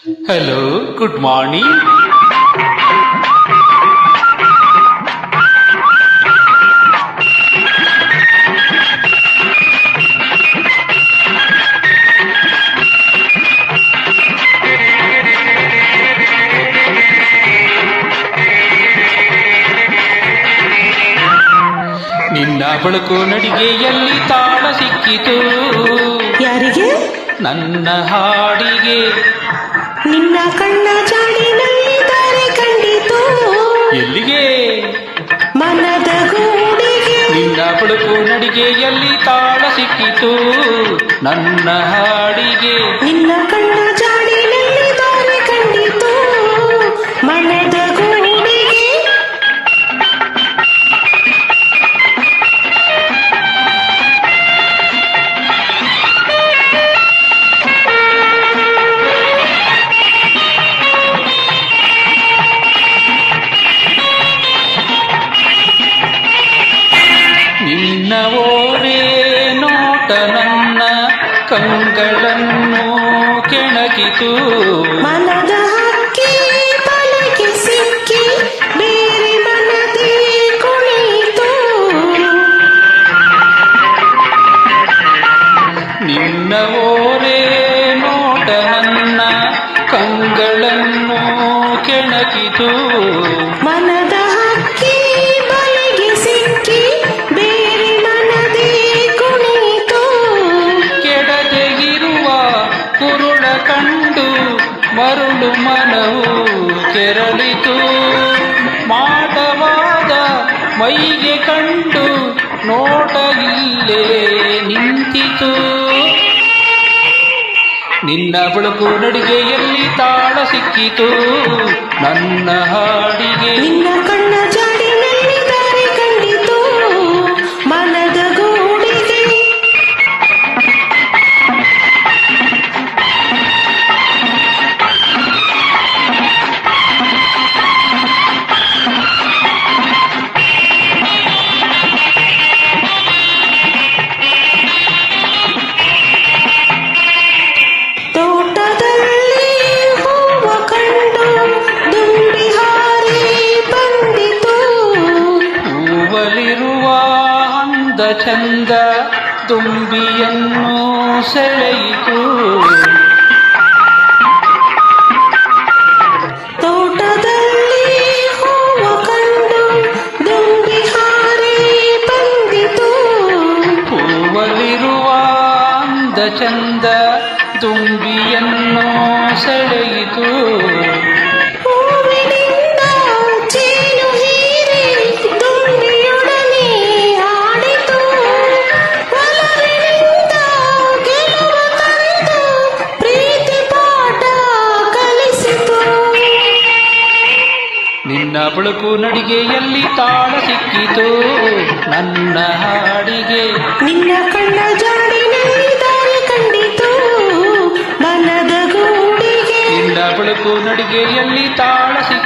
Hello, good morning. ನಿನ್ನ ಬಳುಕು ನಡಿಗೆಯಲ್ಲಿ ತಾಳ ಸಿಕ್ಕಿತು. ಯಾರಿಗೆ? ನನ್ನ ಹಾಡಿಗೆ. ನಿನ್ನ ಕಣ್ಣ ಜಾಡಿನಲ್ಲಿ ದಾರಿ ಕಂಡಿತು. ಎಲ್ಲಿಗೆ? ಮನದ ಗೂಡಿಗೆ. ನಿನ್ನ ಬಳುಕು ನಡಿಗೆಯಲ್ಲಿ ತಾಳ ಸಿಕ್ಕಿತು ನನ್ನ ಹಾಡಿಗೆ. ನಿನ್ನ ಕಣ್ಣ ಜಾಡಿನಲ್ಲಿ ದಾರಿ ಕಂಡಿತು. ಮನದ ಗೂಡಿಗೆ. ನಿನ್ನ ಓರೇ ನೋಟ ನನ್ನ ಕಂಗಳನ್ನು ಕೆಣಕಿತು. ಮನದ ಹಕ್ಕಿ ಬಲೆಗೆ ಸಿಕ್ಕಿ ಬೇರೆ ಮನದೇ ಕುಣಿತು. ನಿನ್ನ ಓರೇ ನೋಟ ನನ್ನ ಕಂಗಳನ್ನು ಕೆಣಕಿತು. ಮನದ ಹಕ್ಕಿ ಬಲೆಗೆ ಸಿಕ್ಕಿ ಬೇರೆ ಮನದೇ ಕುಣಿತು. ಕೆಡದೆಗಿರುವ ಕುರುಳ ಕಂಡು ಮರುಳು ಮನವು ಕೆರಳಿತು. ಮಾಟವಾದ ಮೈಗೆ ಕಂಡು ನೋಟ ಇಲ್ಲೇ ನಿಂತಿತು. ನಿನ್ನ ಬಳುಕು ನಡಿಗೆಯಲ್ಲಿ ತಾಳ ಸಿಕ್ಕಿತು ನನ್ನ ಹಾಡಿಗೆ. ನಿನ್ನ ಕಣ್ಣ ಜಾಡಿನಲ್ಲಿ ದಾರಿ ಕಂಡಿತು. ಮನದ ಗೂಡಿಗೆ. ತೋಟದಲ್ಲಿ ಹೂವ ಕಂಡು ದುಂಬಿ ಹಾರಿ ಬಂದಿತು. ಹೂವಲಿರುವ ಅಂದ ಚಂದ ದುಂಬಿಯನ್ನು ಸೆಳೆಯಿತು. ತೋಟದಲ್ಲಿ ಹೂವ ಕಂಡು ದುಂಬಿ ಹಾರಿ ಬಂದಿತು. ಹೂವಲಿರುವ ಅಂದ ಚಂದ ದುಂಬಿಯನ್ನು ಸೆಳೆಯಿತು. ಹೂವಿನಿಂದ ಚೇನು ಹೀರಿ ದುಂಬಿಯೊಡನೆ ಆಡಿತು. ಒಲವಿನಿಂದ ಗೆಲುವು ತಂದು ಪ್ರೀತಿ ಪಾಠ ಕಲಿಸಿತು. ನಿನ್ನ ಬಳುಕು ನಡಿಗೆಯಲ್ಲಿ ತಾಳ ಸಿಕ್ಕಿತು ನನ್ನ ಹಾಡಿಗೆ. ನಿನ್ನ ಕಣ್ಣ ಜಾಡಿನಲ್ಲಿ ದಾರಿ ಕಂಡಿತು. ಮನದ ಗೂಡಿಗೆ. ನಿನ್ನ ಬಳುಕು ನಡಿಗೆಯಲ್ಲಿ ತಾಳ ಸಿಕ್ಕಿತು